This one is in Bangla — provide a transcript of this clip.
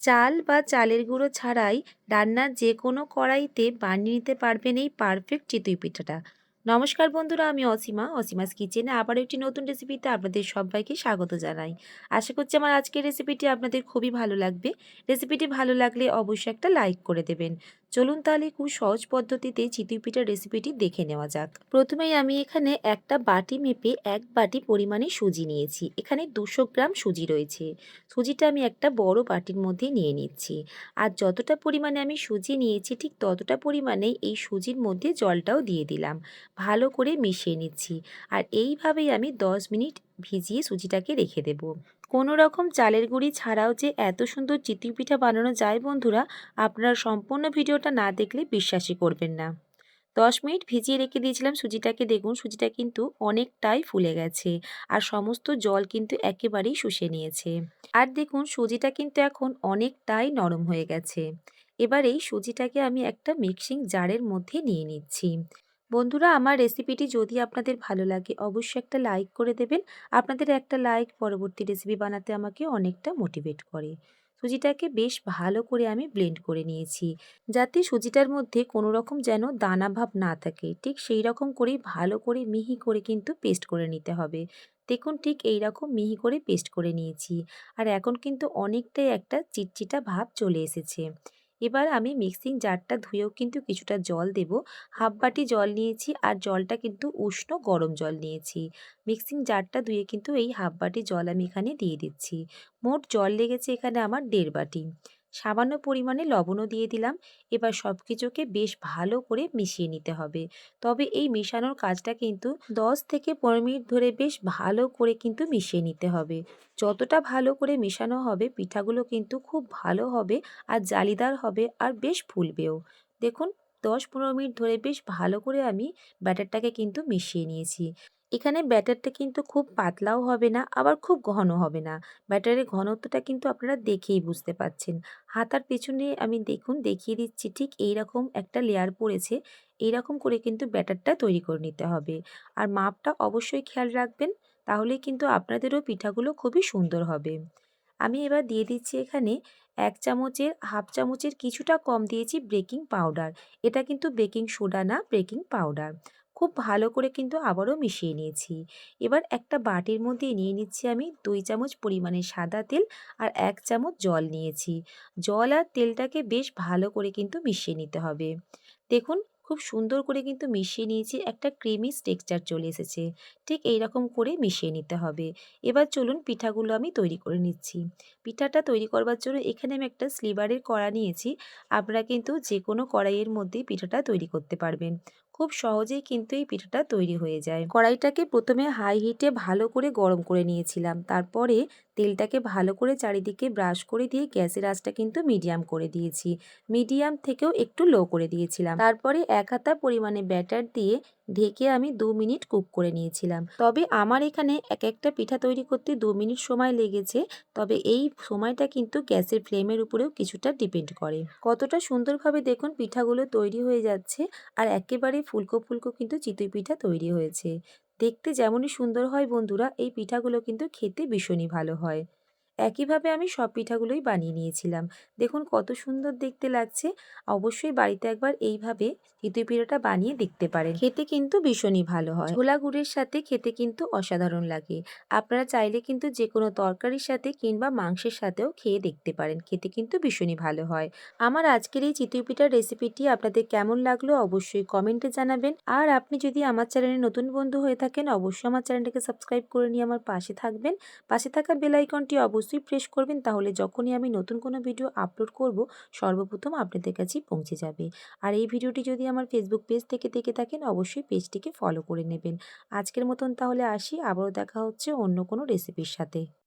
চাল বা চালের গুঁড়ো ছাড়াই রান্নার যে কোনো কড়াইতে বানিয়ে নিতে পারবেন এই পারফেক্ট চিতই পিঠাটা। নমস্কার বন্ধুরা, আমি অসীমাস কিচেনে আবার একটি নতুন রেসিপিতে আপনাদের সবাইকে স্বাগত জানাই। আশা করছি আমার আজকের রেসিপিটি আপনাদের খুবই ভালো লাগবে। রেসিপিটি ভালো লাগলে অবশ্যই একটা লাইক করে দেবেন। চলুন তাহলে খুব সহজ পদ্ধতিতে চিতই পিঠার রেসিপিটি দেখে নেওয়া যাক। প্রথমেই আমি এখানে একটা বাটি মেপে 1 বাটি পরিমাণে সুজি নিয়েছি। এখানে 200 গ্রাম সুজি রয়েছে। সুজিটা আমি একটা বড় বাটির মধ্যে নিয়ে নিচ্ছি। আর যতটা পরিমাণে আমি সুজি নিয়েছি ঠিক ততটা পরিমাণেই এই সুজির মধ্যে জলটাও দিয়ে দিলাম। ভালো করে মিশিয়ে নিচ্ছি। আর এইভাবেই আমি 10 মিনিট ভিজিয়ে সুজিটাকে রেখে দেব। কোনো রকম চালের গুঁড়ি ছাড়াও যে এত সুন্দর চিতই পিঠা বানানো যায় বন্ধুরা, আপনারা সম্পূর্ণ ভিডিওটা না দেখলে বিশ্বাসই করবেন না। 10 মিনিট ভিজিয়ে রেখে দিয়েছিলাম সুজিটাকে। দেখুন সুজিটা কিন্তু অনেকটাই ফুলে গেছে আর সমস্ত জল কিন্তু একেবারেই শুষে নিয়েছে। আর দেখুন সুজিটা কিন্তু এখন অনেকটাই নরম হয়ে গেছে। এবার এই সুজিটাকে আমি একটা মিক্সিং জারের মধ্যে নিয়ে নিচ্ছি। বন্ধুরা, আমার রেসিপিটি যদি আপনাদের ভালো লাগে অবশ্যই একটা লাইক করে দেবেন। আপনাদের একটা লাইক পরবর্তী রেসিপি বানাতে আমাকে অনেকটা মোটিভেট করে। সুজিটাকে বেশ ভালো করে আমি ব্লেন্ড করে নিয়েছি, যাতে সুজিটার মধ্যে কোনো রকম যেন দানা ভাব না থাকে। ঠিক সেই রকম করেই ভালো করে মিহি করে কিন্তু পেস্ট করে নিতে হবে। দেখুন ঠিক এই রকম মিহি করে পেস্ট করে নিয়েছি। আর এখন কিন্তু অনেকটাই একটা চিটচিটা ভাব চলে এসেছে। এবার আমি মিক্সিং জারটা ধুয়েও কিন্তু কিছুটা জল দেব। হাফ বাটি জল নিয়েছি আর জলটা কিন্তু উষ্ণ গরম জল নিয়েছি। মিক্সিং জারটা ধুয়ে কিন্তু এই হাফ বাটি জল আমি এখানে দিয়ে দিচ্ছি। মোট জল লেগেছে এখানে আমার 1.5 বাটি। সামান্য পরিমাণে লবণও দিয়ে দিলাম। এবার সব কিছুকে বেশ ভালো করে মিশিয়ে নিতে হবে। তবে এই মেশানোর কাজটা কিন্তু 10 থেকে 15 মিনিট ধরে বেশ ভালো করে কিন্তু মিশিয়ে নিতে হবে। যতটা ভালো করে মেশানো হবে পিঠাগুলো কিন্তু খুব ভালো হবে আর জালিদার হবে আর বেশ ফুলবেও। দেখুন 10-15 মিনিট ধরে বেশ ভালো করে আমি ব্যাটারটাকে কিন্তু মিশিয়ে নিয়েছি। এখানে ব্যাটারটা কিন্তু খুব পাতলাও হবে না আবার খুব ঘন হবে না। ব্যাটারের ঘনত্বটা কিন্তু আপনারা দেখেই বুঝতে পাচ্ছেন। হাতার পেছনে আমি দেখুন দেখিয়ে দিচ্ছি, ঠিক এইরকম একটা লেয়ার পড়েছে। এইরকম করে কিন্তু ব্যাটারটা তৈরি করে নিতে হবে। আর মাপটা অবশ্যই খেয়াল রাখবেন, তাহলেই কিন্তু আপনাদেরও পিঠাগুলো খুবই সুন্দর হবে। আমি এবার দিয়ে দিচ্ছি এখানে 1 চামচের হাফ চামচের কিছুটা কম দিয়েছি বেকিং পাউডার। এটা কিন্তু বেকিং সোডা না, বেকিং পাউডার। খুব ভালো করে কিন্তু আবারও মিশিয়ে নিয়েছি। এবার একটা বাটির মধ্যে নিয়ে নিচ্ছি আমি 2 চামচ পরিমাণে সাদা তেল আর 1 চামচ জল নিয়েছি। জল আর তেলটাকে বেশ ভালো করে কিন্তু মিশিয়ে নিতে হবে। দেখুন খুব সুন্দর করে কিন্তু মিশিয়ে নিয়েছি, একটা ক্রিমি টেক্সচার চলে এসেছে। ঠিক এইরকম করে মিশিয়ে নিতে হবে। এবার চলুন পিঠাগুলো আমি তৈরি করে নিচ্ছি। পিঠাটা তৈরি করবার জন্য এখানে আমি একটা স্লিভারের কড়া নিয়েছি। আপনারা কিন্তু যে কোনো কড়াইয়ের মধ্যেই পিঠাটা তৈরি করতে পারবেন। খুব সহজেই কিন্তু এই পিঠাটা তৈরি হয়ে যায়। কড়াইটাকে প্রথমে হাই হিটে ভালো করে গরম করে নিয়েছিলাম। তারপরে তেলটাকে ভালো করে চারিদিকে ব্রাশ করে দিয়ে গ্যাসের আঁচটা কিন্তু মিডিয়াম করে দিয়েছি। মিডিয়াম থেকেও একটু লো করে দিয়েছিলাম। তারপরে 1 হাতা পরিমাণে ব্যাটার দিয়ে ঢেকে আমি 2 মিনিট কুক করে নিয়েছিলাম। তবে আমার এখানে এক একটা পিঠা তৈরি করতে 2 মিনিট সময় লেগেছে। তবে এই সময়টা কিন্তু গ্যাসের ফ্লেমের উপরেও কিছুটা ডিপেন্ড করে। কতটা সুন্দরভাবে দেখুন পিঠাগুলো তৈরি হয়ে যাচ্ছে আর একেবারে ফুলকো ফুলকো কিন্তু চিতই পিঠা তৈরি হয়েছে। দেখতে যেমনই সুন্দর হয় বন্ধুরা, এই পিঠাগুলো কিন্তু খেতে ভীষণই ভালো হয়। একইভাবে আমি সব পিঠাগুলোই বানিয়ে নিয়েছিলাম। দেখুন কত সুন্দর দেখতে লাগছে। অবশ্যই বাড়িতে একবার এইভাবে চিতই পিঠাটা বানিয়ে দেখতে পারেন। খেতে কিন্তু ভীষণই ভালো হয়। ছোলা গুড়ের সাথে খেতে কিন্তু অসাধারণ লাগে। আপনারা চাইলে কিন্তু যেকোনো তরকারির সাথে কিংবা মাংসের সাথেও খেয়ে দেখতে পারেন। খেতে কিন্তু ভীষণই ভালো হয়। আমার আজকের এই চিতই পিঠার রেসিপিটি আপনাদের কেমন লাগলো অবশ্যই কমেন্টে জানাবেন। আর আপনি যদি আমার চ্যানেলে নতুন বন্ধু হয়ে থাকেন অবশ্যই আমার চ্যানেলটাকে সাবস্ক্রাইব করে নিয়ে আমার পাশে থাকবেন। পাশে থাকা বেল আইকনটি অবশ্যই প্রেস করবেন, তাহলে যখনই আমি নতুন কোনো ভিডিও আপলোড করব সর্বপ্রথম আপনাদের কাছেই পৌঁছে যাবে। আর এই ভিডিওটি যদি আমার ফেসবুক পেজ থেকে দেখে থাকেন অবশ্যই পেজটিকে ফলো করে নেবেন। আজকের মতন তাহলে আসি, আবারও দেখা হচ্ছে অন্য কোনো রেসিপির সাথে।